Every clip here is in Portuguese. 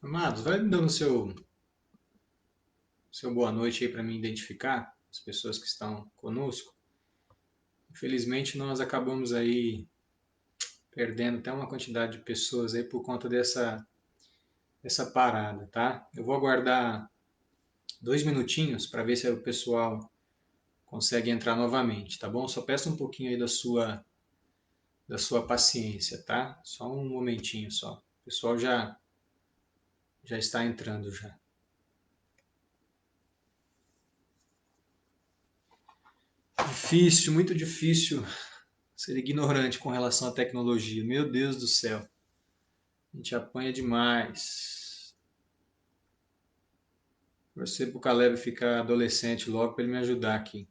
Amados, vai me dando seu boa noite aí para mim identificar as pessoas que estão conosco. Infelizmente, nós acabamos aí perdendo até uma quantidade de pessoas aí por conta dessa parada, tá? Eu vou aguardar 2 minutinhos para ver se o pessoal consegue entrar novamente, tá bom? Só peço um pouquinho aí da sua paciência, tá? Só um momentinho só. O pessoal já está entrando já. Difícil, muito difícil ser ignorante com relação à tecnologia. Meu Deus do céu. A gente apanha demais. Torcer pro Caleb ficar adolescente logo para ele me ajudar aqui.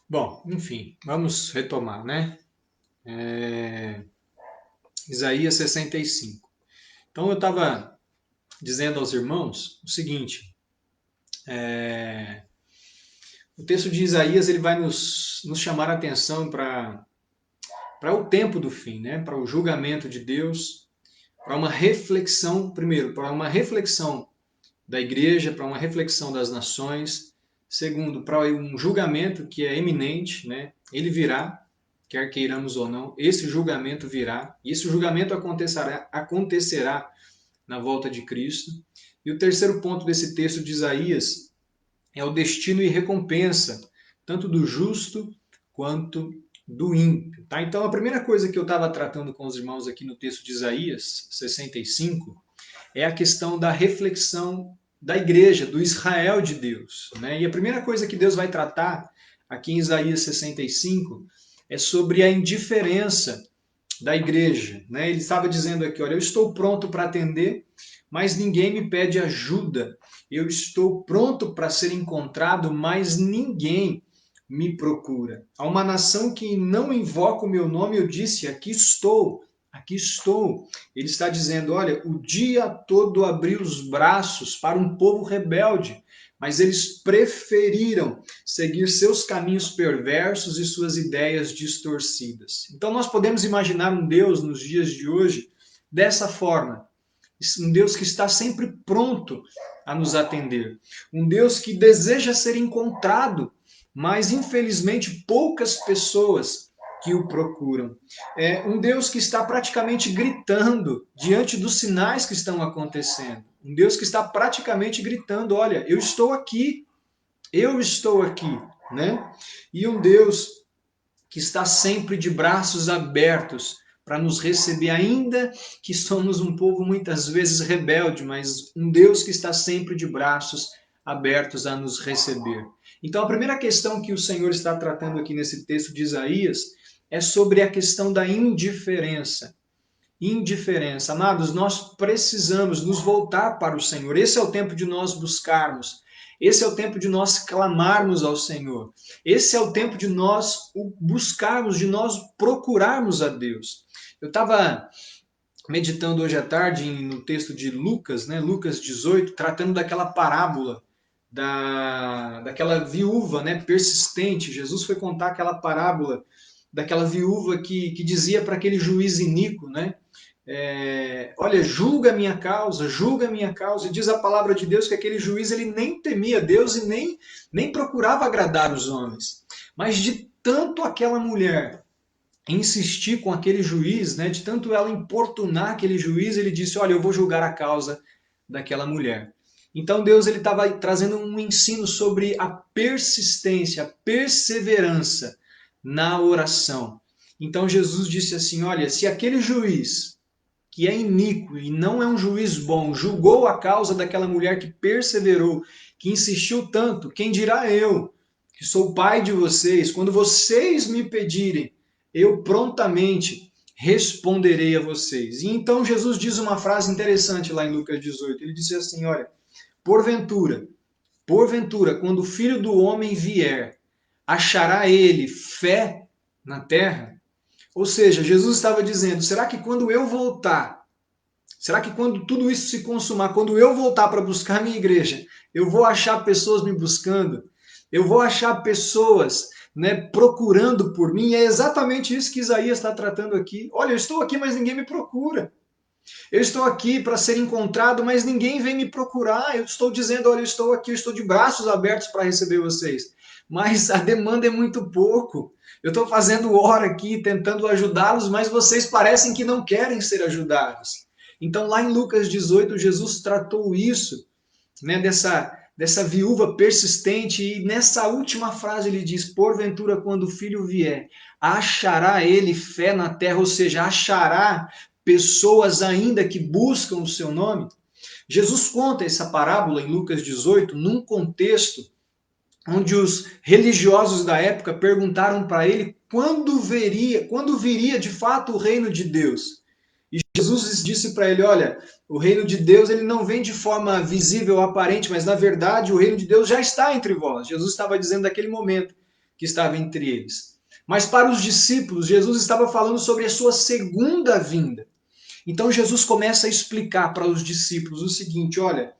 Bom, enfim, vamos retomar, né? Isaías 65. Então eu estava dizendo aos irmãos o seguinte: o texto de Isaías ele vai nos chamar a atenção para o tempo do fim, né? Para o julgamento de Deus, para uma reflexão, primeiro, para uma reflexão da igreja, para uma reflexão das nações. Segundo, para um julgamento que é eminente, né? Ele virá, quer queiramos ou não, esse julgamento virá, e esse julgamento acontecerá na volta de Cristo. E o terceiro ponto desse texto de Isaías é o destino e recompensa, tanto do justo quanto do ímpio. Tá? Então, a primeira coisa que eu estava tratando com os irmãos aqui no texto de Isaías 65 é a questão da reflexão da igreja, do Israel de Deus. Né? E a primeira coisa que Deus vai tratar aqui em Isaías 65 é sobre a indiferença da igreja. Né? Ele estava dizendo aqui, olha, eu estou pronto para atender, mas ninguém me pede ajuda. Eu estou pronto para ser encontrado, mas ninguém me procura. A uma nação que não invoca o meu nome, eu disse, aqui estou. Aqui estou. Ele está dizendo: olha, o dia todo abri os braços para um povo rebelde, mas eles preferiram seguir seus caminhos perversos e suas ideias distorcidas. Então nós podemos imaginar um Deus nos dias de hoje dessa forma. Um Deus que está sempre pronto a nos atender. Um Deus que deseja ser encontrado, mas infelizmente poucas pessoas que o procuram. É um Deus que está praticamente gritando diante dos sinais que estão acontecendo. Um Deus que está praticamente gritando: olha, eu estou aqui, né? E um Deus que está sempre de braços abertos para nos receber, ainda que somos um povo muitas vezes rebelde, mas um Deus que está sempre de braços abertos a nos receber. Então, a primeira questão que o Senhor está tratando aqui nesse texto de Isaías é sobre a questão da indiferença. Indiferença. Amados, nós precisamos nos voltar para o Senhor. Esse é o tempo de nós buscarmos. Esse é o tempo de nós clamarmos ao Senhor. Esse é o tempo de nós o buscarmos, de nós procurarmos a Deus. Eu estava meditando hoje à tarde no texto de Lucas, né, Lucas 18, tratando daquela parábola daquela viúva, né, persistente. Jesus foi contar aquela parábola daquela viúva que dizia para aquele juiz iníquo, né, olha, julga a minha causa. E diz a palavra de Deus que aquele juiz ele nem temia Deus e nem procurava agradar os homens. Mas de tanto aquela mulher insistir com aquele juiz, né, de tanto ela importunar aquele juiz, ele disse: olha, eu vou julgar a causa daquela mulher. Então Deus ele estava trazendo um ensino sobre a persistência, a perseverança na oração. Então Jesus disse assim: olha, se aquele juiz que é iníquo e não é um juiz bom, julgou a causa daquela mulher que perseverou, que insistiu tanto, quem dirá eu, que sou o pai de vocês, quando vocês me pedirem, eu prontamente responderei a vocês. E então Jesus diz uma frase interessante lá em Lucas 18. Ele disse assim, olha, porventura, quando o Filho do Homem vier, achará ele fé na terra? Ou seja, Jesus estava dizendo, será que quando eu voltar, será que quando tudo isso se consumar, quando eu voltar para buscar minha igreja, eu vou achar pessoas me buscando? Eu vou achar pessoas, né, procurando por mim? E é exatamente isso que Isaías está tratando aqui. Olha, eu estou aqui, mas ninguém me procura. Eu estou aqui para ser encontrado, mas ninguém vem me procurar. Eu estou dizendo, olha, eu estou aqui, eu estou de braços abertos para receber vocês. Mas a demanda é muito pouco. Eu estou fazendo hora aqui, tentando ajudá-los, mas vocês parecem que não querem ser ajudados. Então, lá em Lucas 18, Jesus tratou isso, né, dessa viúva persistente, e nessa última frase ele diz, porventura, quando o filho vier, achará ele fé na terra, ou seja, achará pessoas ainda que buscam o seu nome? Jesus conta essa parábola em Lucas 18 num contexto onde os religiosos da época perguntaram para ele quando viria de fato o reino de Deus. E Jesus disse para ele, olha, o reino de Deus ele não vem de forma visível, aparente, mas na verdade o reino de Deus já está entre vós. Jesus estava dizendo daquele momento que estava entre eles. Mas para os discípulos, Jesus estava falando sobre a sua segunda vinda. Então Jesus começa a explicar para os discípulos o seguinte, olha,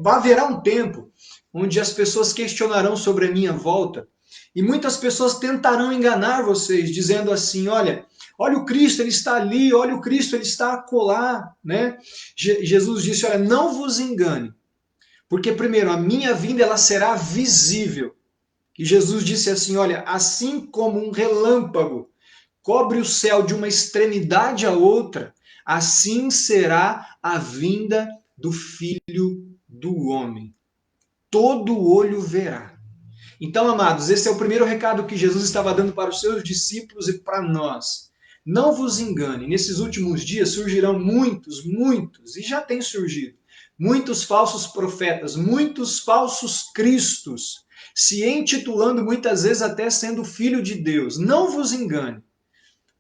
haverá um tempo onde as pessoas questionarão sobre a minha volta e muitas pessoas tentarão enganar vocês, dizendo assim, olha o Cristo, ele está ali, olha o Cristo, ele está acolá, né? Jesus disse, olha, não vos engane, porque primeiro, a minha vinda ela será visível. E Jesus disse assim, olha, assim como um relâmpago cobre o céu de uma extremidade à outra, assim será a vinda do Filho do Homem. Todo olho verá. Então, amados, esse é o primeiro recado que Jesus estava dando para os seus discípulos e para nós. Não vos engane, nesses últimos dias surgirão muitos, e já tem surgido, muitos falsos profetas, muitos falsos cristos, se intitulando muitas vezes até sendo filho de Deus. Não vos engane,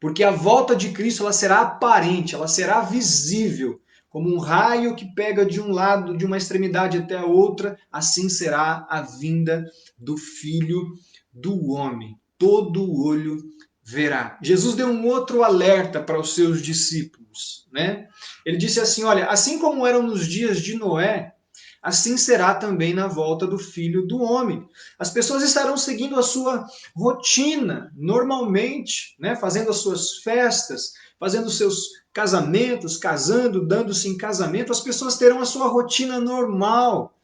porque a volta de Cristo ela será aparente, ela será visível, como um raio que pega de um lado, de uma extremidade até a outra, assim será a vinda do Filho do Homem. Todo olho verá. Jesus deu um outro alerta para os seus discípulos, né? Ele disse assim, olha, assim como eram nos dias de Noé, assim será também na volta do Filho do Homem. As pessoas estarão seguindo a sua rotina normalmente, né? Fazendo as suas festas, fazendo os seus casamentos, casando, dando-se em casamento. As pessoas terão a sua rotina normal.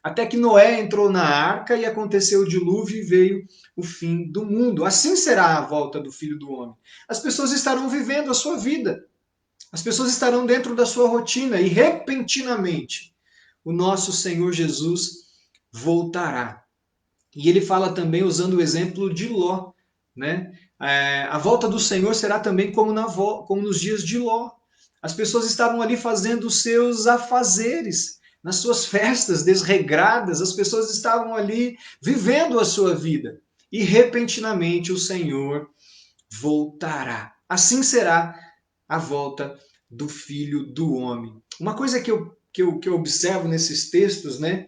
Até que Noé entrou na arca e aconteceu o dilúvio e veio o fim do mundo. Assim será a volta do Filho do Homem. As pessoas estarão vivendo a sua vida. As pessoas estarão dentro da sua rotina e repentinamente o nosso Senhor Jesus voltará. E ele fala também usando o exemplo de Ló, né? A volta do Senhor será também como nos dias de Ló. As pessoas estavam ali fazendo os seus afazeres, nas suas festas desregradas, as pessoas estavam ali vivendo a sua vida. E repentinamente o Senhor voltará. Assim será a volta do Filho do Homem. Uma coisa que eu observo nesses textos, né,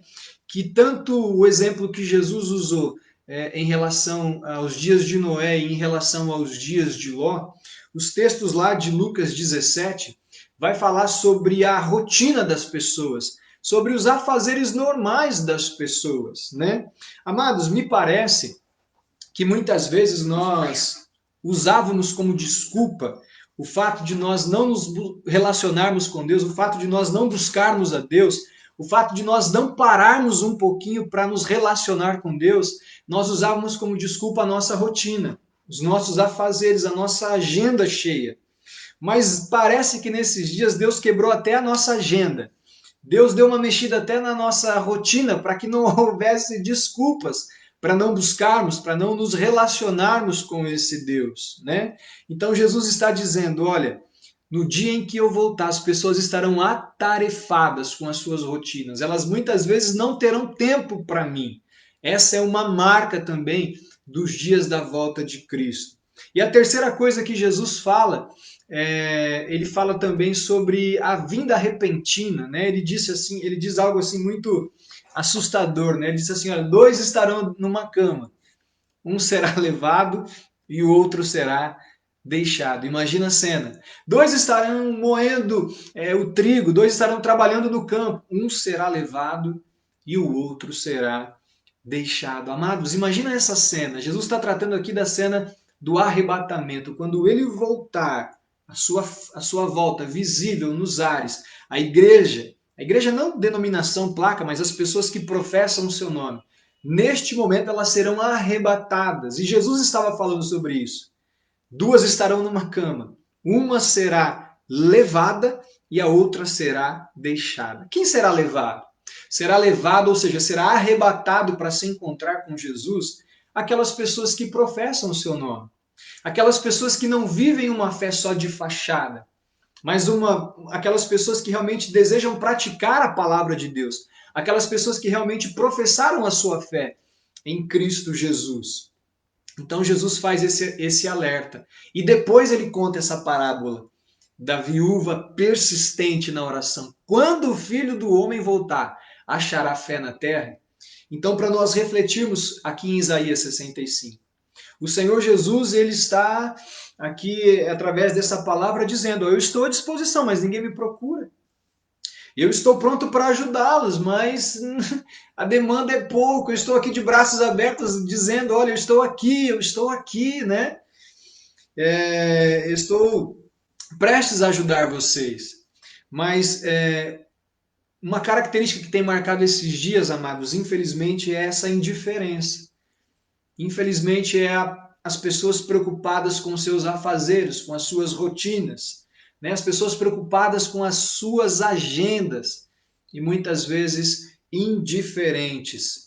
que tanto o exemplo que Jesus usou em relação aos dias de Noé e em relação aos dias de Ló, os textos lá de Lucas 17 vai falar sobre a rotina das pessoas, sobre os afazeres normais das pessoas, né? Amados, me parece que muitas vezes nós usávamos como desculpa o fato de nós não nos relacionarmos com Deus, o fato de nós não buscarmos a Deus, o fato de nós não pararmos um pouquinho para nos relacionar com Deus, nós usávamos como desculpa a nossa rotina, os nossos afazeres, a nossa agenda cheia. Mas parece que nesses dias Deus quebrou até a nossa agenda. Deus deu uma mexida até na nossa rotina para que não houvesse desculpas para não buscarmos, para não nos relacionarmos com esse Deus, né? Então Jesus está dizendo, olha, No dia em que eu voltar, as pessoas estarão atarefadas com as suas rotinas. Elas muitas vezes não terão tempo para mim. Essa é uma marca também dos dias da volta de Cristo. E a terceira coisa que Jesus fala, ele fala também sobre a vinda repentina, né? Ele disse assim, ele diz algo assim muito assustador, né? Ele diz assim, olha, dois estarão numa cama, um será levado e o outro será deixado. Imagina a cena. Dois estarão moendo o trigo, dois estarão trabalhando no campo. Um será levado e o outro será deixado. Amados, imagina essa cena. Jesus está tratando aqui da cena do arrebatamento. Quando ele voltar, a sua volta visível nos ares, a igreja não denominação, placa, mas as pessoas que professam o seu nome, neste momento elas serão arrebatadas. E Jesus estava falando sobre isso. Duas estarão numa cama, uma será levada e a outra será deixada. Quem será levado? Será levado, ou seja, será arrebatado para se encontrar com Jesus aquelas pessoas que professam o seu nome, aquelas pessoas que não vivem uma fé só de fachada, mas aquelas pessoas que realmente desejam praticar a palavra de Deus, aquelas pessoas que realmente professaram a sua fé em Cristo Jesus. Então Jesus faz esse alerta. E depois ele conta essa parábola da viúva persistente na oração. Quando o Filho do Homem voltar, achará fé na terra? Então, para nós refletirmos aqui em Isaías 65, o Senhor Jesus, ele está aqui, através dessa palavra, dizendo: eu estou à disposição, mas ninguém me procura. Eu estou pronto para ajudá-los, mas a demanda é pouco. Eu estou aqui de braços abertos, dizendo: olha, eu estou aqui, né? Estou prestes a ajudar vocês. Mas uma característica que tem marcado esses dias, amados, infelizmente, é essa indiferença. Infelizmente, as pessoas preocupadas com seus afazeres, com as suas rotinas, né? As pessoas preocupadas com as suas agendas e muitas vezes indiferentes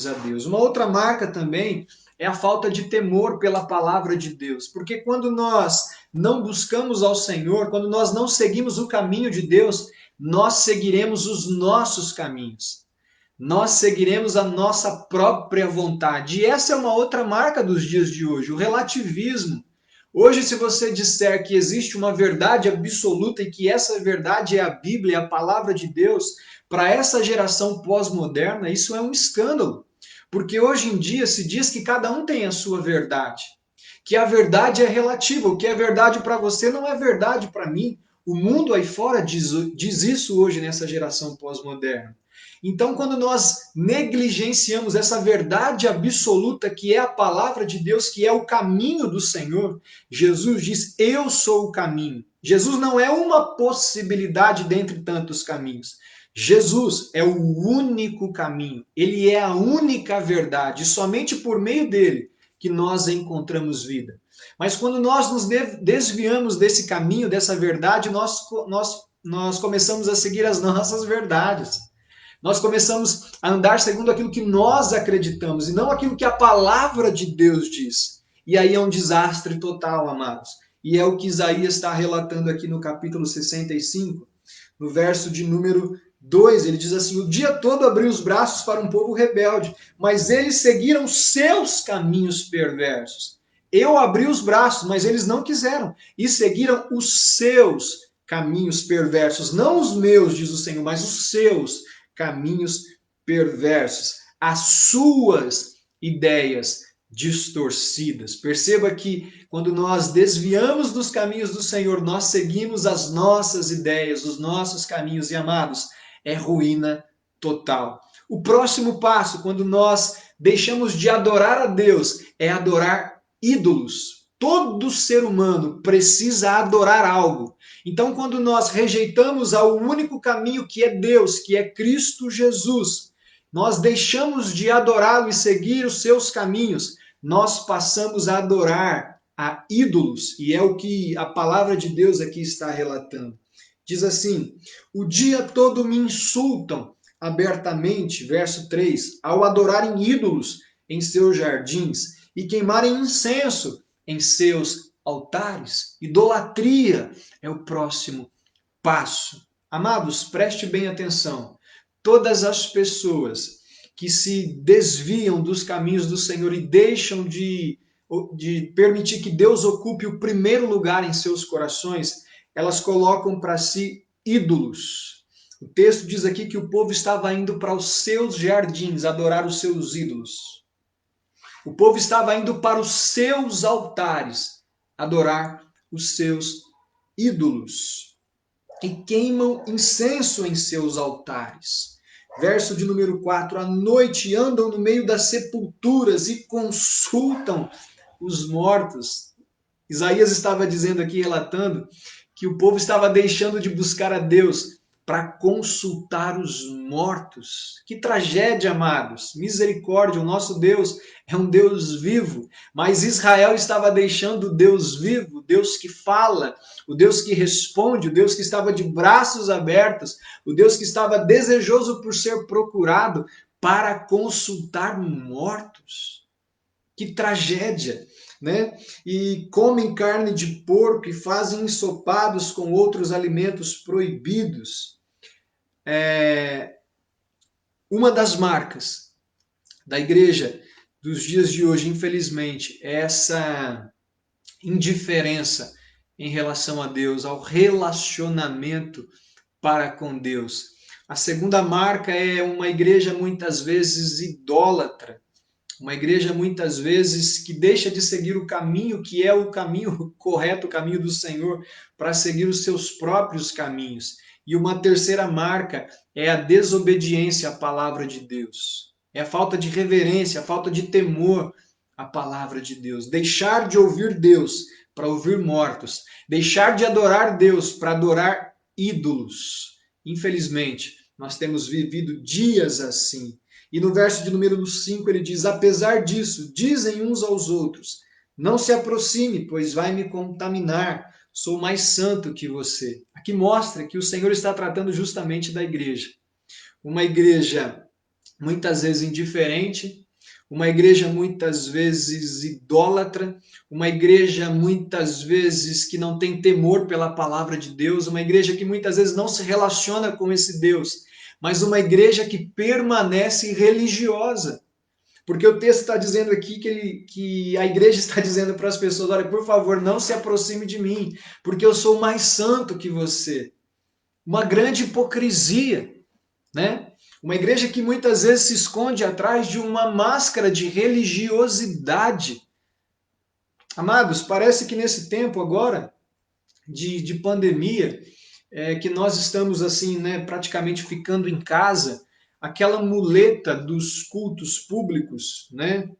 a Deus. Uma outra marca também é a falta de temor pela palavra de Deus, porque quando nós não buscamos ao Senhor, quando nós não seguimos o caminho de Deus, nós seguiremos os nossos caminhos. Nós seguiremos a nossa própria vontade. E essa é uma outra marca dos dias de hoje, o relativismo. Hoje, se você disser que existe uma verdade absoluta e que essa verdade é a Bíblia, a palavra de Deus, para essa geração pós-moderna, isso é um escândalo. Porque hoje em dia se diz que cada um tem a sua verdade, que a verdade é relativa, o que é verdade para você não é verdade para mim. O mundo aí fora diz isso hoje nessa geração pós-moderna. Então, quando nós negligenciamos essa verdade absoluta que é a palavra de Deus, que é o caminho do Senhor, Jesus diz: eu sou o caminho. Jesus não é uma possibilidade dentre tantos caminhos. Jesus é o único caminho, ele é a única verdade, e somente por meio dele que nós encontramos vida. Mas quando nós nos desviamos desse caminho, dessa verdade, nós começamos a seguir as nossas verdades. Nós começamos a andar segundo aquilo que nós acreditamos e não aquilo que a palavra de Deus diz. E aí é um desastre total, amados. E é o que Isaías está relatando aqui no capítulo 65, no verso de número 2. Ele diz assim: o dia todo abri os braços para um povo rebelde, mas eles seguiram seus caminhos perversos. Eu abri os braços, mas eles não quiseram, e seguiram os seus caminhos perversos. Não os meus, diz o Senhor, mas os seus caminhos perversos, as suas ideias distorcidas. Perceba que quando nós desviamos dos caminhos do Senhor, nós seguimos as nossas ideias, os nossos caminhos, e amados, é ruína total. O próximo passo, quando nós deixamos de adorar a Deus, é adorar ídolos. Todo ser humano precisa adorar algo. Então, quando nós rejeitamos ao único caminho que é Deus, que é Cristo Jesus, nós deixamos de adorá-lo e seguir os seus caminhos, nós passamos a adorar a ídolos, e é o que a palavra de Deus aqui está relatando. Diz assim: o dia todo me insultam abertamente, verso 3, ao adorarem ídolos em seus jardins e queimarem incenso em seus altares. Idolatria é o próximo passo. Amados, preste bem atenção. Todas as pessoas que se desviam dos caminhos do Senhor e deixam de permitir que Deus ocupe o primeiro lugar em seus corações, elas colocam para si ídolos. O texto diz aqui que o povo estava indo para os seus jardins adorar os seus ídolos. O povo estava indo para os seus altares adorar os seus ídolos e queimam incenso em seus altares. Verso de número 4, à noite andam no meio das sepulturas e consultam os mortos. Isaías estava dizendo aqui, relatando, que o povo estava deixando de buscar a Deus para consultar os mortos. Que tragédia, amados! Misericórdia, o nosso Deus é um Deus vivo, mas Israel estava deixando o Deus vivo, o Deus que fala, o Deus que responde, o Deus que estava de braços abertos, o Deus que estava desejoso por ser procurado para consultar mortos. Que tragédia! Né? E comem carne de porco e fazem ensopados com outros alimentos proibidos. Uma das marcas da igreja dos dias de hoje, infelizmente, é essa indiferença em relação a Deus, ao relacionamento para com Deus. A segunda marca é uma igreja muitas vezes idólatra, uma igreja muitas vezes que deixa de seguir o caminho que é o caminho correto, o caminho do Senhor, para seguir os seus próprios caminhos. E uma terceira marca é a desobediência à palavra de Deus. É a falta de reverência, a falta de temor à palavra de Deus. Deixar de ouvir Deus para ouvir mortos. Deixar de adorar Deus para adorar ídolos. Infelizmente, nós temos vivido dias assim. E no verso de número 5 ele diz: apesar disso, dizem uns aos outros, não se aproxime, pois vai me contaminar, sou mais santo que você. Aqui mostra que o Senhor está tratando justamente da igreja. Uma igreja muitas vezes indiferente, uma igreja muitas vezes idólatra, uma igreja muitas vezes que não tem temor pela palavra de Deus, uma igreja que muitas vezes não se relaciona com esse Deus, mas uma igreja que permanece religiosa. Porque o texto está dizendo aqui que a igreja está dizendo para as pessoas: olha, por favor, não se aproxime de mim, porque eu sou mais santo que você. Uma grande hipocrisia, né? Uma igreja que muitas vezes se esconde atrás de uma máscara de religiosidade. Amados, parece que nesse tempo agora de pandemia, que nós estamos assim, né, praticamente ficando em casa, aquela muleta dos cultos públicos, né?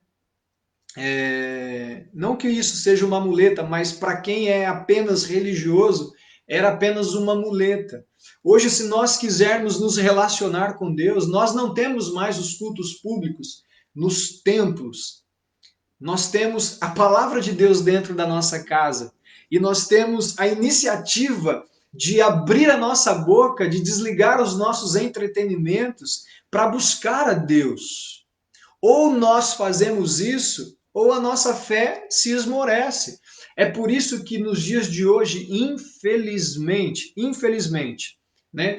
Não que isso seja uma muleta, mas para quem é apenas religioso, era apenas uma muleta. Hoje, se nós quisermos nos relacionar com Deus, nós não temos mais os cultos públicos nos templos. Nós temos a palavra de Deus dentro da nossa casa. E nós temos a iniciativa de abrir a nossa boca, de desligar os nossos entretenimentos para buscar a Deus. Ou nós fazemos isso, ou a nossa fé se esmorece. É por isso que nos dias de hoje, infelizmente, né,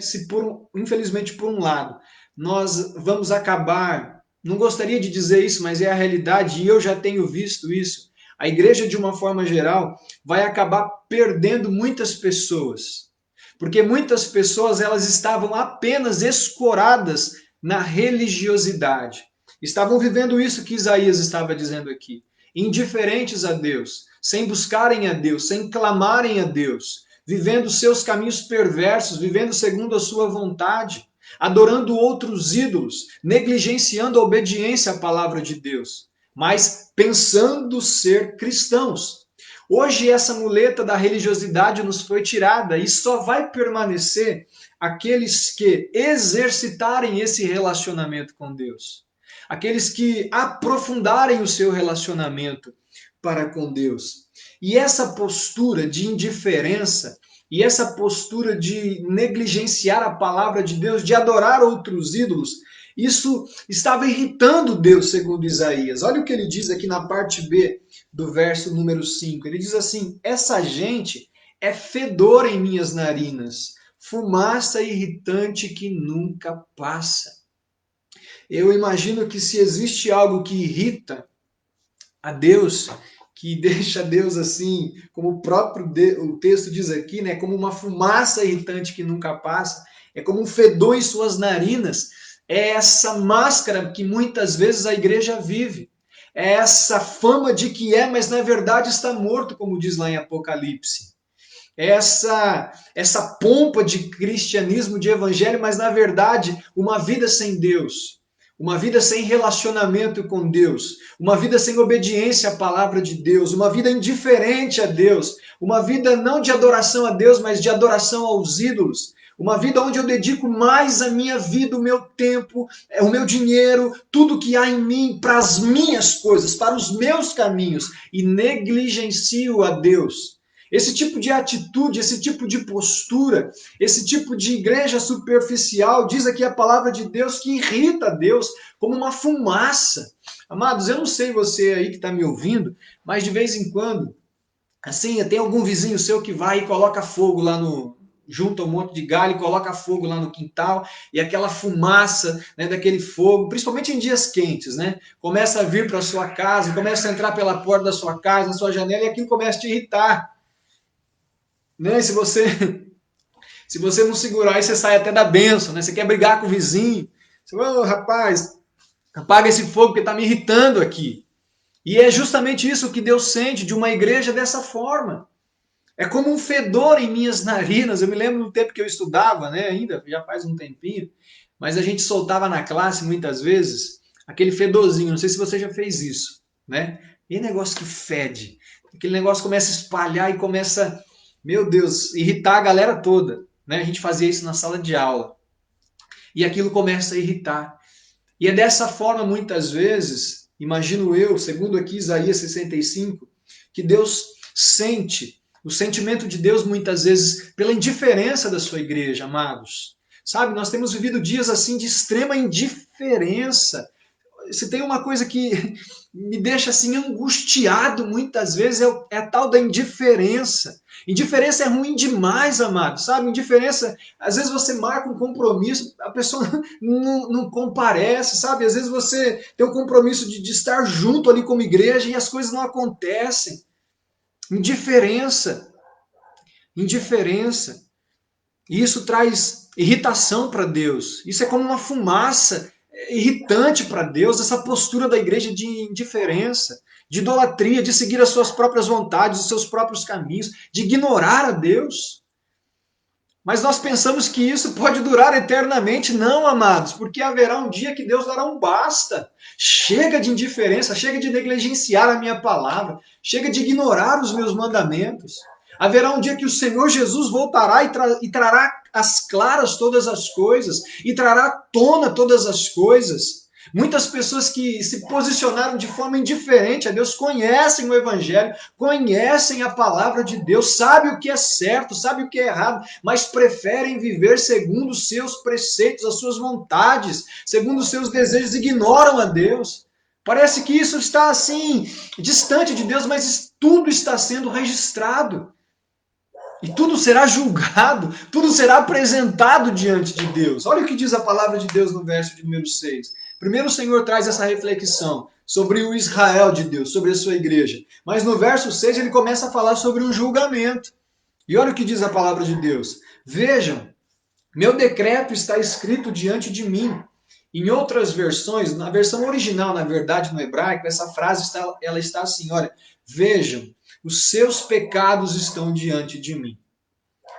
infelizmente por um lado, nós vamos acabar, não gostaria de dizer isso, mas é a realidade e eu já tenho visto isso. A igreja, de uma forma geral, vai acabar perdendo muitas pessoas, porque muitas pessoas elas estavam apenas escoradas na religiosidade. Estavam vivendo isso que Isaías estava dizendo aqui, indiferentes a Deus, sem buscarem a Deus, sem clamarem a Deus, vivendo seus caminhos perversos, vivendo segundo a sua vontade, adorando outros ídolos, negligenciando a obediência à palavra de Deus, mas pensando ser cristãos. Hoje essa muleta da religiosidade nos foi tirada e só vai permanecer aqueles que exercitarem esse relacionamento com Deus. Aqueles que aprofundarem o seu relacionamento para com Deus. E essa postura de indiferença e essa postura de negligenciar a palavra de Deus, de adorar outros ídolos, Isso estava irritando Deus, segundo Isaías. Olha o que ele diz aqui na parte B do verso número 5. Ele diz assim: essa gente é fedor em minhas narinas, fumaça irritante que nunca passa. Eu imagino que se existe algo que irrita a Deus, que deixa Deus assim, como o texto diz aqui, né, como uma fumaça irritante que nunca passa, é como um fedor em suas narinas, é essa máscara que muitas vezes a igreja vive. É essa fama de que é, mas na verdade está morto, como diz lá em Apocalipse. É essa pompa de cristianismo, de evangelho, mas na verdade uma vida sem Deus. Uma vida sem relacionamento com Deus, uma vida sem obediência à palavra de Deus, uma vida indiferente a Deus, uma vida não de adoração a Deus, mas de adoração aos ídolos, uma vida onde eu dedico mais a minha vida, o meu tempo, o meu dinheiro, tudo que há em mim para as minhas coisas, para os meus caminhos, e negligencio a Deus. Esse tipo de atitude, esse tipo de postura, esse tipo de igreja superficial, diz aqui a palavra de Deus, que irrita a Deus como uma fumaça. Amados, eu não sei você aí que está me ouvindo, mas de vez em quando, assim, tem algum vizinho seu que vai e coloca fogo lá no... junta um monte de galho e coloca fogo lá no quintal, e aquela fumaça, né, daquele fogo, principalmente em dias quentes, né, começa a vir para a sua casa, começa a entrar pela porta da sua casa, na sua janela, e aquilo começa a te irritar. Né? Se você não segurar, aí você sai até da bênção, né? Você quer brigar com o vizinho. Você fala, oh, rapaz, apaga esse fogo porque está me irritando aqui. E é justamente isso que Deus sente de uma igreja dessa forma. É como um fedor em minhas narinas. Eu me lembro do tempo que eu estudava, né? Ainda, já faz um tempinho, mas a gente soltava na classe muitas vezes aquele fedorzinho. Não sei se você já fez isso, né? E negócio que fede. Aquele negócio começa a espalhar e começa, meu Deus, irritar a galera toda. Né? A gente fazia isso na sala de aula. E aquilo começa a irritar. E é dessa forma, muitas vezes, imagino eu, segundo aqui Isaías 65, que Deus sente, o sentimento de Deus muitas vezes pela indiferença da sua igreja, amados. Sabe, nós temos vivido dias assim de extrema indiferença. Se tem uma coisa que me deixa assim angustiado muitas vezes é a tal da indiferença. Indiferença é ruim demais, amado, sabe? Indiferença, às vezes você marca um compromisso, a pessoa não comparece, sabe? Às vezes você tem o compromisso de estar junto ali como igreja e as coisas não acontecem. Indiferença. Indiferença. E isso traz irritação para Deus. Isso é como uma fumaça irritante para Deus, essa postura da igreja de indiferença, de idolatria, de seguir as suas próprias vontades, os seus próprios caminhos, de ignorar a Deus. Mas nós pensamos que isso pode durar eternamente. Não, amados, porque haverá um dia que Deus dará um basta. Chega de indiferença, chega de negligenciar a minha palavra, chega de ignorar os meus mandamentos. Haverá um dia que o Senhor Jesus voltará e trará às claras todas as coisas, e trará à tona todas as coisas. Muitas pessoas que se posicionaram de forma indiferente a Deus conhecem o Evangelho, conhecem a palavra de Deus, sabem o que é certo, sabem o que é errado, mas preferem viver segundo os seus preceitos, as suas vontades, segundo os seus desejos, ignoram a Deus. Parece que isso está assim, distante de Deus, mas tudo está sendo registrado. E tudo será julgado, tudo será apresentado diante de Deus. Olha o que diz a palavra de Deus no verso de número 6. Primeiro o Senhor traz essa reflexão sobre o Israel de Deus, sobre a sua igreja. Mas no verso 6 ele começa a falar sobre um julgamento. E olha o que diz a palavra de Deus. Vejam, meu decreto está escrito diante de mim. Em outras versões, na versão original, na verdade, no hebraico, essa frase ela está assim, olha, vejam, os seus pecados estão diante de mim.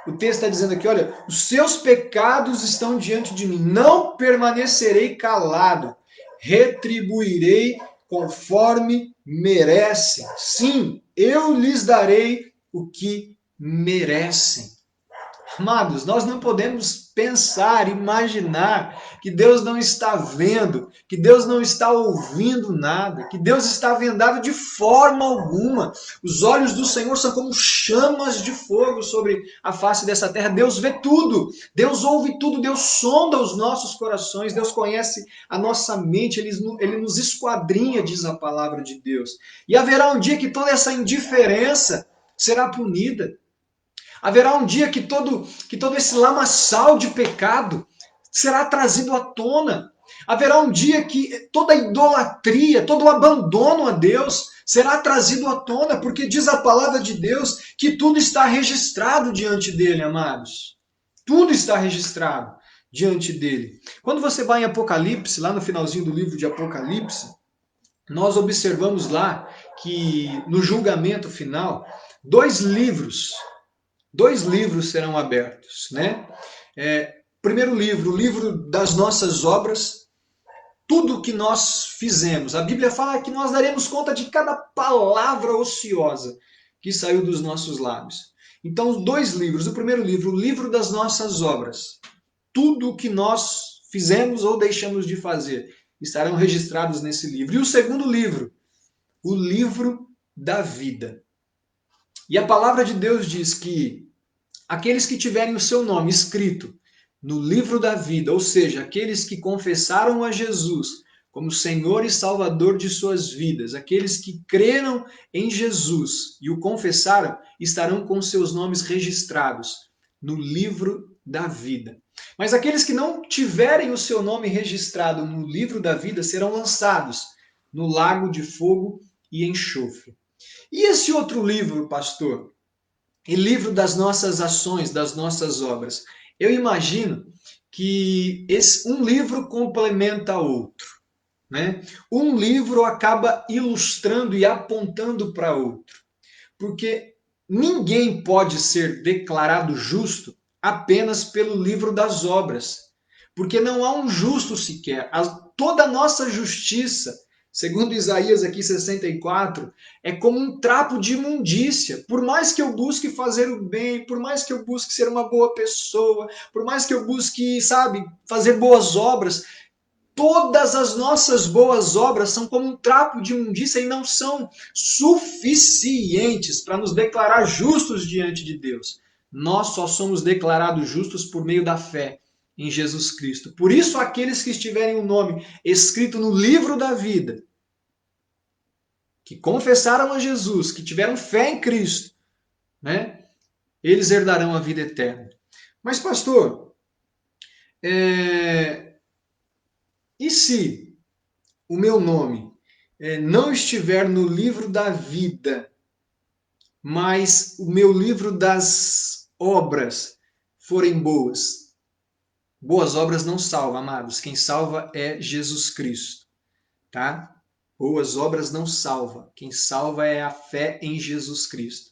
O texto está dizendo aqui, olha, os seus pecados estão diante de mim. Não permanecerei calado. Retribuirei conforme merecem. Sim, eu lhes darei o que merecem. Amados, nós não podemos pensar, imaginar que Deus não está vendo, que Deus não está ouvindo nada, que Deus está vendado de forma alguma. Os olhos do Senhor são como chamas de fogo sobre a face dessa terra. Deus vê tudo, Deus ouve tudo, Deus sonda os nossos corações, Deus conhece a nossa mente, Ele nos esquadrinha, diz a palavra de Deus. E haverá um dia que toda essa indiferença será punida. Haverá um dia que todo esse lamaçal de pecado será trazido à tona. Haverá um dia que toda a idolatria, todo o abandono a Deus será trazido à tona, porque diz a palavra de Deus que tudo está registrado diante dele, amados. Tudo está registrado diante dele. Quando você vai em Apocalipse, lá no finalzinho do livro de Apocalipse, nós observamos lá que no julgamento final, dois livros serão abertos, né? Primeiro livro, o livro das nossas obras, tudo que nós fizemos. A Bíblia fala que nós daremos conta de cada palavra ociosa que saiu dos nossos lábios. Então, dois livros. O primeiro livro, o livro das nossas obras. Tudo o que nós fizemos ou deixamos de fazer estarão registrados nesse livro. E o segundo livro, o livro da vida. E a palavra de Deus diz que aqueles que tiverem o seu nome escrito no livro da vida, ou seja, aqueles que confessaram a Jesus como Senhor e Salvador de suas vidas, aqueles que creram em Jesus e o confessaram, estarão com seus nomes registrados no livro da vida. Mas aqueles que não tiverem o seu nome registrado no livro da vida serão lançados no lago de fogo e enxofre. E esse outro livro, pastor? E livro das nossas ações, das nossas obras. Eu imagino que um livro complementa outro, né? Um livro acaba ilustrando e apontando para outro, porque ninguém pode ser declarado justo apenas pelo livro das obras, porque não há um justo sequer. Toda a nossa justiça, segundo Isaías aqui 64, é como um trapo de imundícia. Por mais que eu busque fazer o bem, por mais que eu busque ser uma boa pessoa, por mais que eu busque, sabe, fazer boas obras, todas as nossas boas obras são como um trapo de imundícia e não são suficientes para nos declarar justos diante de Deus. Nós só somos declarados justos por meio da fé em Jesus Cristo. Por isso, aqueles que estiverem o nome escrito no livro da vida, que confessaram a Jesus, que tiveram fé em Cristo, né? Eles herdarão a vida eterna. Mas, pastor, e se o meu nome não estiver no livro da vida, mas o meu livro das obras forem boas? Boas obras não salvam, amados. Quem salva é Jesus Cristo, tá? Boas obras não salvam. Quem salva é a fé em Jesus Cristo.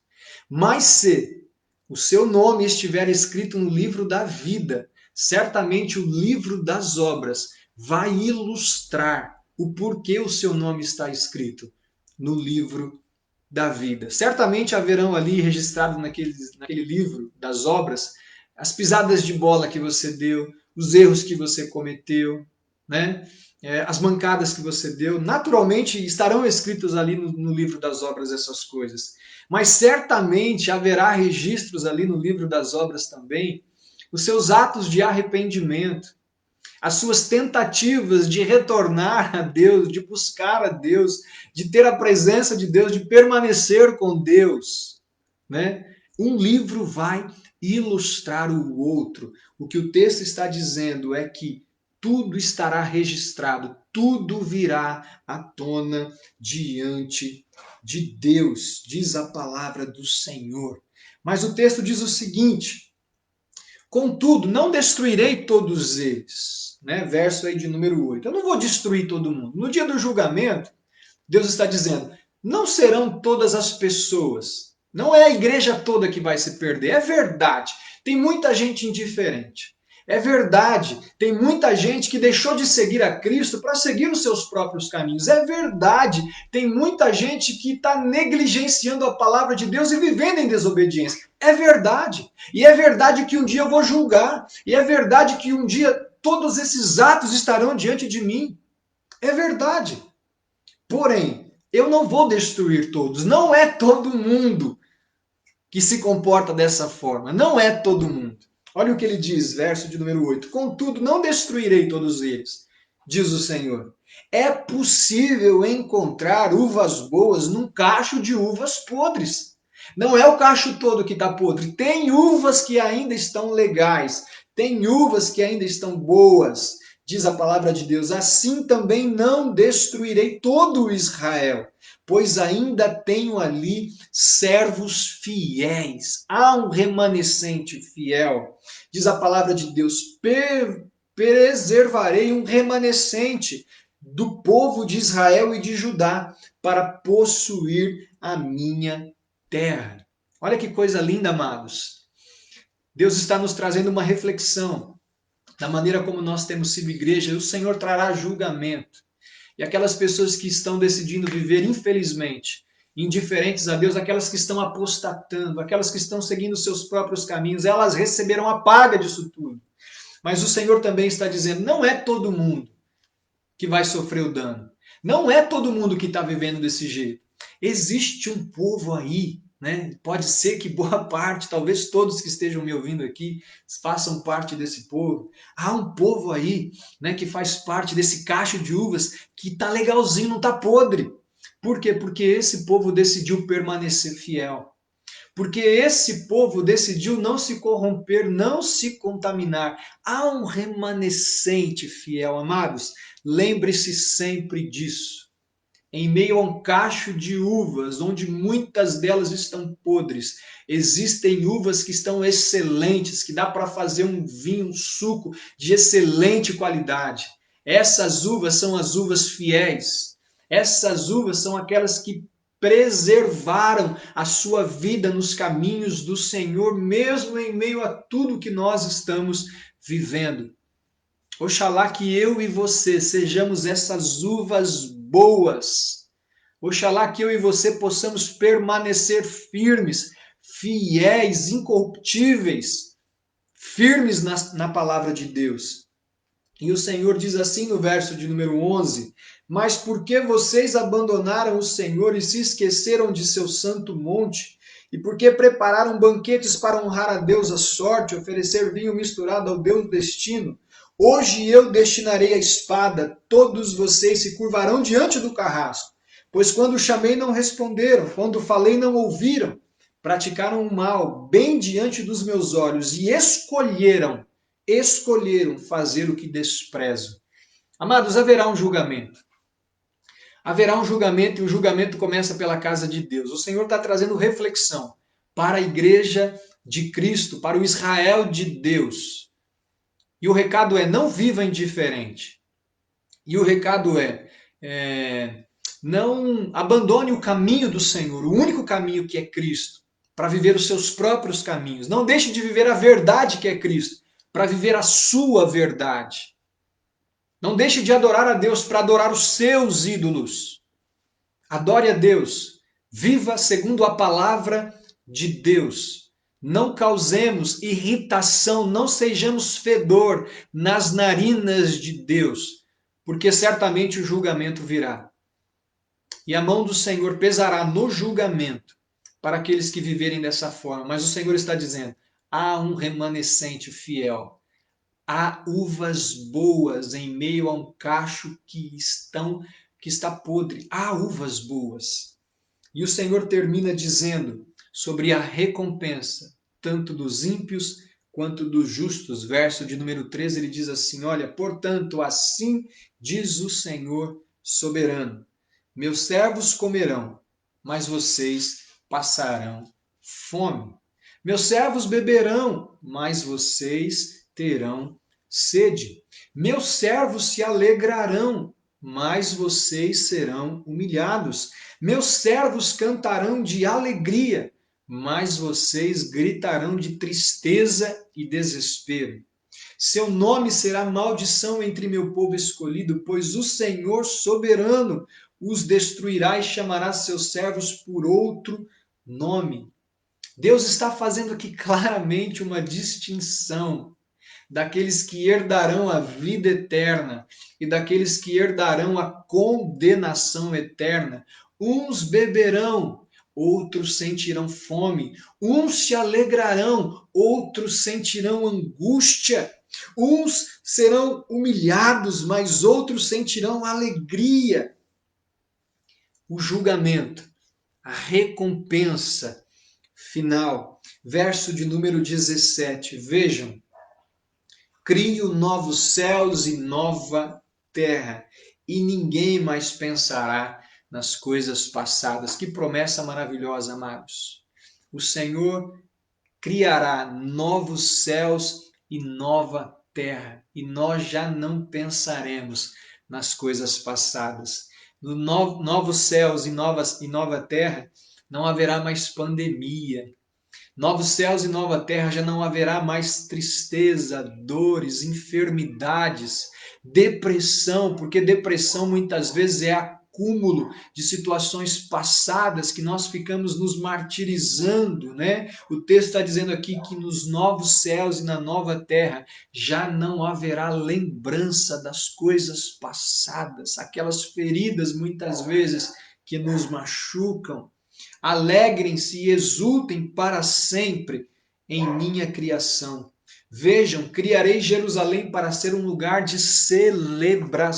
Mas se o seu nome estiver escrito no livro da vida, certamente o livro das obras vai ilustrar o porquê o seu nome está escrito no livro da vida. Certamente haverão ali registrado naquele livro das obras as pisadas de bola que você deu, os erros que você cometeu, né? As mancadas que você deu, naturalmente estarão escritos ali no livro das obras essas coisas. Mas certamente haverá registros ali no livro das obras também, os seus atos de arrependimento, as suas tentativas de retornar a Deus, de buscar a Deus, de ter a presença de Deus, de permanecer com Deus, né? Um livro vai ilustrar o outro. O que o texto está dizendo é que tudo estará registrado, tudo virá à tona diante de Deus, diz a palavra do Senhor. Mas o texto diz o seguinte: contudo, não destruirei todos eles. Né? Verso aí de número 8. Eu não vou destruir todo mundo. No dia do julgamento, Deus está dizendo, não serão todas as pessoas. Não é a igreja toda que vai se perder. É verdade. Tem muita gente indiferente. É verdade, tem muita gente que deixou de seguir a Cristo para seguir os seus próprios caminhos. É verdade, tem muita gente que está negligenciando a palavra de Deus e vivendo em desobediência. É verdade. E é verdade que um dia eu vou julgar. E é verdade que um dia todos esses atos estarão diante de mim. É verdade. Porém, eu não vou destruir todos. Não é todo mundo que se comporta dessa forma. Não é todo mundo. Olha o que ele diz, verso de número 8. Contudo, não destruirei todos eles, diz o Senhor. É possível encontrar uvas boas num cacho de uvas podres. Não é o cacho todo que está podre. Tem uvas que ainda estão legais. Tem uvas que ainda estão boas. Diz a palavra de Deus. Assim também não destruirei todo Israel, pois ainda tenho ali servos fiéis. Há um remanescente fiel. Diz a palavra de Deus: preservarei um remanescente do povo de Israel e de Judá para possuir a minha terra. Olha que coisa linda, amados. Deus está nos trazendo uma reflexão da maneira como nós temos sido igreja, e o Senhor trará julgamento. E aquelas pessoas que estão decidindo viver, infelizmente, indiferentes a Deus, aquelas que estão apostatando, aquelas que estão seguindo seus próprios caminhos, elas receberão a paga disso tudo. Mas o Senhor também está dizendo, não é todo mundo que vai sofrer o dano. Não é todo mundo que está vivendo desse jeito. Existe um povo aí, né? Pode ser que boa parte, talvez todos que estejam me ouvindo aqui, façam parte desse povo. Há um povo aí, né, que faz parte desse cacho de uvas que está legalzinho, não está podre. Por quê? Porque esse povo decidiu permanecer fiel. Porque esse povo decidiu não se corromper, não se contaminar. Há um remanescente fiel, amados. Lembre-se sempre disso. Em meio a um cacho de uvas, onde muitas delas estão podres, existem uvas que estão excelentes, que dá para fazer um vinho, um suco de excelente qualidade. Essas uvas são as uvas fiéis. Essas uvas são aquelas que preservaram a sua vida nos caminhos do Senhor, mesmo em meio a tudo que nós estamos vivendo. Oxalá que eu e você sejamos essas uvas boas. Oxalá que eu e você possamos permanecer firmes, fiéis, incorruptíveis, firmes na palavra de Deus. E o Senhor diz assim no verso de número 11: Mas porque vocês abandonaram o Senhor e se esqueceram de seu santo monte, e porque prepararam banquetes para honrar a Deus a sorte, oferecer vinho misturado ao Deus destino, hoje eu destinarei a espada, todos vocês se curvarão diante do carrasco. Pois quando chamei não responderam, quando falei não ouviram, praticaram o mal bem diante dos meus olhos e escolheram fazer o que desprezo. Amados, haverá um julgamento. Haverá um julgamento e o julgamento começa pela casa de Deus. O Senhor está trazendo reflexão para a igreja de Cristo, para o Israel de Deus. E o recado é: não viva indiferente. E o recado é não abandone o caminho do Senhor, o único caminho que é Cristo, para viver os seus próprios caminhos. Não deixe de viver a verdade que é Cristo, para viver a sua verdade. Não deixe de adorar a Deus para adorar os seus ídolos. Adore a Deus. Viva segundo a palavra de Deus. Não causemos irritação, não sejamos fedor nas narinas de Deus, porque certamente o julgamento virá. E a mão do Senhor pesará no julgamento para aqueles que viverem dessa forma. Mas o Senhor está dizendo: há um remanescente fiel. Há uvas boas em meio a um cacho que está podre. Há uvas boas. E o Senhor termina dizendo sobre a recompensa, tanto dos ímpios quanto dos justos. Verso de número 13, ele diz assim: olha, portanto, assim diz o Senhor soberano: meus servos comerão, mas vocês passarão fome. Meus servos beberão, mas vocês terão sede. Meus servos se alegrarão, mas vocês serão humilhados. Meus servos cantarão de alegria, mas vocês gritarão de tristeza e desespero. Seu nome será maldição entre meu povo escolhido, pois o Senhor soberano os destruirá e chamará seus servos por outro nome. Deus está fazendo aqui claramente uma distinção daqueles que herdarão a vida eterna e daqueles que herdarão a condenação eterna. Uns beberão, outros sentirão fome. Uns se alegrarão, outros sentirão angústia. Uns serão humilhados, mas outros sentirão alegria. O julgamento, a recompensa final. Verso de número 17. Vejam. Crio novos céus e nova terra, e ninguém mais pensará nas coisas passadas. Que promessa maravilhosa, amados. O Senhor criará novos céus e nova terra, e nós já não pensaremos nas coisas passadas. No novos céus e nova terra, não haverá mais pandemia. Novos céus e nova terra, já não haverá mais tristeza, dores, enfermidades, depressão, porque depressão muitas vezes é acúmulo de situações passadas que nós ficamos nos martirizando, né? O texto está dizendo aqui que nos novos céus e na nova terra já não haverá lembrança das coisas passadas, aquelas feridas muitas vezes que nos machucam. Alegrem-se e exultem para sempre em minha criação. Vejam, criarei Jerusalém para ser um lugar de celebração.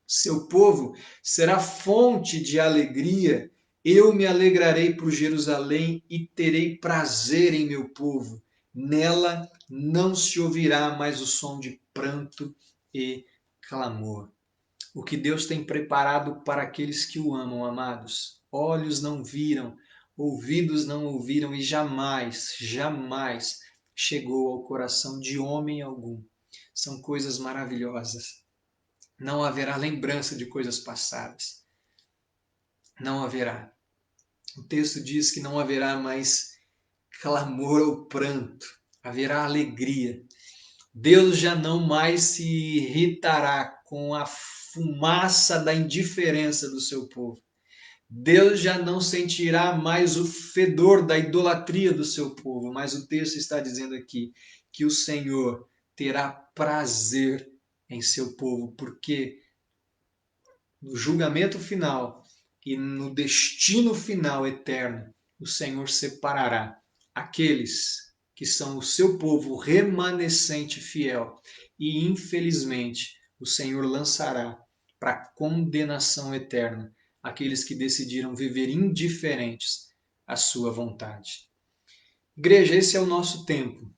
Seu povo será fonte de alegria. Eu me alegrarei por Jerusalém e terei prazer em meu povo. Nela não se ouvirá mais o som de pranto e clamor. O que Deus tem preparado para aqueles que o amam, amados. Olhos não viram, ouvidos não ouviram e jamais, jamais chegou ao coração de homem algum. São coisas maravilhosas. Não haverá lembrança de coisas passadas. Não haverá. O texto diz que não haverá mais clamor ou pranto. Haverá alegria. Deus já não mais se irritará com a fumaça da indiferença do seu povo. Deus já não sentirá mais o fedor da idolatria do seu povo, mas o texto está dizendo aqui que o Senhor terá prazer em seu povo, porque no julgamento final e no destino final eterno, o Senhor separará aqueles que são o seu povo remanescente fiel e, infelizmente, o Senhor lançará para a condenação eterna aqueles que decidiram viver indiferentes à sua vontade. Igreja, esse é o nosso tempo.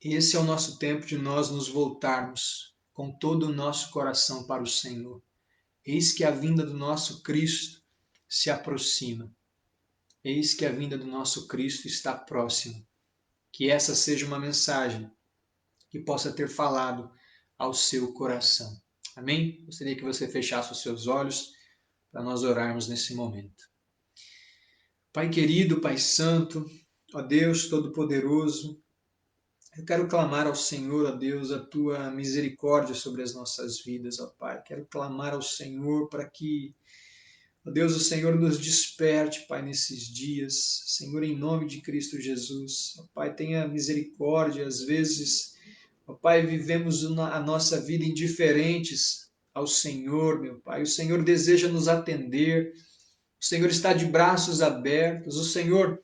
Esse é o nosso tempo de nós nos voltarmos com todo o nosso coração para o Senhor. Eis que a vinda do nosso Cristo se aproxima. Eis que a vinda do nosso Cristo está próxima. Que essa seja uma mensagem que possa ter falado ao seu coração. Amém? Gostaria que você fechasse os seus olhos para nós orarmos nesse momento. Pai querido, Pai santo, ó Deus Todo-Poderoso, eu quero clamar ao Senhor, ó Deus, a tua misericórdia sobre as nossas vidas, ó Pai. Quero clamar ao Senhor para que, ó Deus, o Senhor nos desperte, Pai, nesses dias. Senhor, em nome de Cristo Jesus. Ó Pai, tenha misericórdia. Às vezes, ó Pai, vivemos a nossa vida indiferentes ao Senhor, meu Pai. O Senhor deseja nos atender. O Senhor está de braços abertos. O Senhor,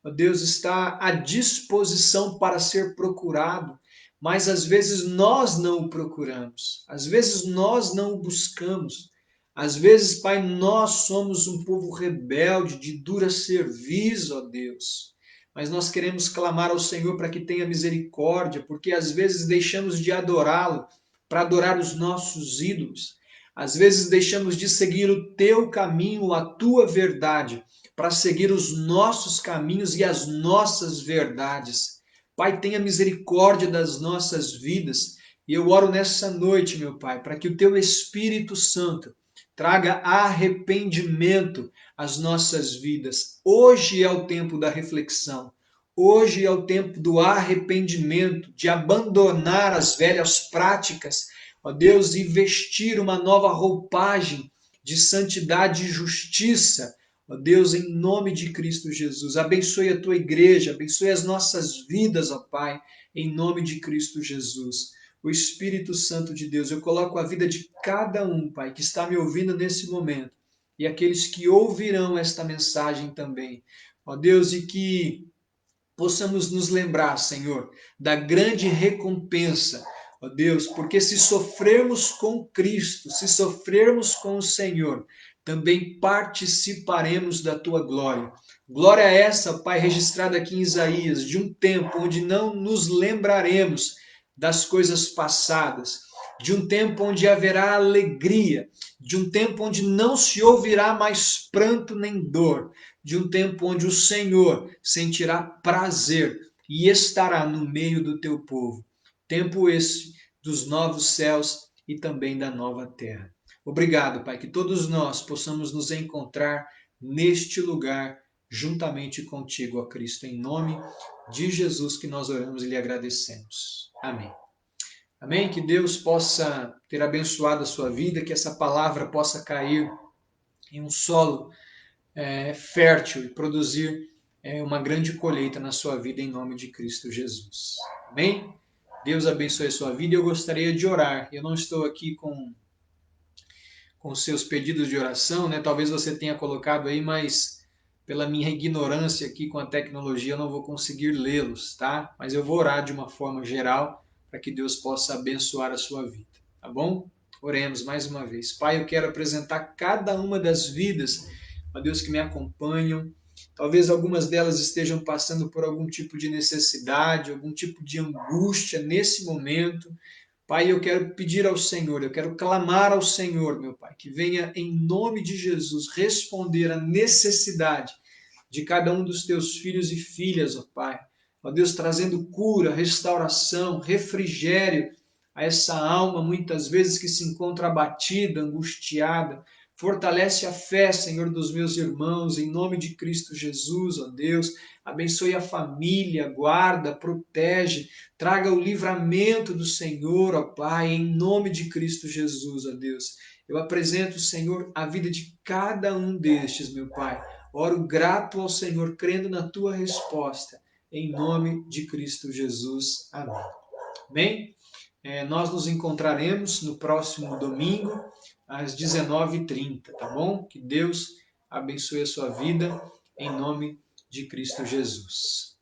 ó Deus, está à disposição para ser procurado. Mas às vezes nós não o procuramos. Às vezes nós não o buscamos. Às vezes, Pai, nós somos um povo rebelde, de dura cerviz, ó Deus. Mas nós queremos clamar ao Senhor para que tenha misericórdia, porque às vezes deixamos de adorá-lo para adorar os nossos ídolos. Às vezes deixamos de seguir o teu caminho, a tua verdade, para seguir os nossos caminhos e as nossas verdades. Pai, tenha misericórdia das nossas vidas. E eu oro nessa noite, meu Pai, para que o teu Espírito Santo traga arrependimento às nossas vidas. Hoje é o tempo da reflexão. Hoje é o tempo do arrependimento, de abandonar as velhas práticas, ó Deus, e vestir uma nova roupagem de santidade e justiça. Ó Deus, em nome de Cristo Jesus, abençoe a tua igreja, abençoe as nossas vidas, ó Pai, em nome de Cristo Jesus. O Espírito Santo de Deus, eu coloco a vida de cada um, Pai, que está me ouvindo nesse momento, e aqueles que ouvirão esta mensagem também. Ó Deus, e que possamos nos lembrar, Senhor, da grande recompensa, ó Deus, porque se sofrermos com Cristo, se sofrermos com o Senhor, também participaremos da tua glória. Glória essa, Pai, registrada aqui em Isaías, de um tempo onde não nos lembraremos das coisas passadas, de um tempo onde haverá alegria, de um tempo onde não se ouvirá mais pranto nem dor, de um tempo onde o Senhor sentirá prazer e estará no meio do teu povo. Tempo esse dos novos céus e também da nova terra. Obrigado, Pai, que todos nós possamos nos encontrar neste lugar juntamente contigo, ó Cristo, em nome de Jesus que nós oramos e lhe agradecemos. Amém. Amém? Que Deus possa ter abençoado a sua vida, que essa palavra possa cair em um solo fértil e produzir uma grande colheita na sua vida em nome de Cristo Jesus. Amém? Deus abençoe a sua vida e eu gostaria de orar. Eu não estou aqui com os seus pedidos de oração, né? Talvez você tenha colocado aí, mas pela minha ignorância aqui com a tecnologia eu não vou conseguir lê-los, tá? Mas eu vou orar de uma forma geral para que Deus possa abençoar a sua vida, tá bom? Oremos mais uma vez. Pai, eu quero apresentar cada uma das vidas, ó Deus, que me acompanham. Talvez algumas delas estejam passando por algum tipo de necessidade, algum tipo de angústia nesse momento. Pai, eu quero pedir ao Senhor, eu quero clamar ao Senhor, meu Pai, que venha em nome de Jesus responder à necessidade de cada um dos teus filhos e filhas, ó Pai. Ó Deus, trazendo cura, restauração, refrigério a essa alma, muitas vezes que se encontra abatida, angustiada. Fortalece a fé, Senhor, dos meus irmãos, em nome de Cristo Jesus, ó Deus. Abençoe a família, guarda, protege, traga o livramento do Senhor, ó Pai, em nome de Cristo Jesus, ó Deus. Eu apresento, Senhor, a vida de cada um destes, meu Pai. Oro grato ao Senhor, crendo na tua resposta, em nome de Cristo Jesus. Amém. Bem, nós nos encontraremos no próximo domingo, às 19h30, tá bom? Que Deus abençoe a sua vida, em nome de Cristo Jesus.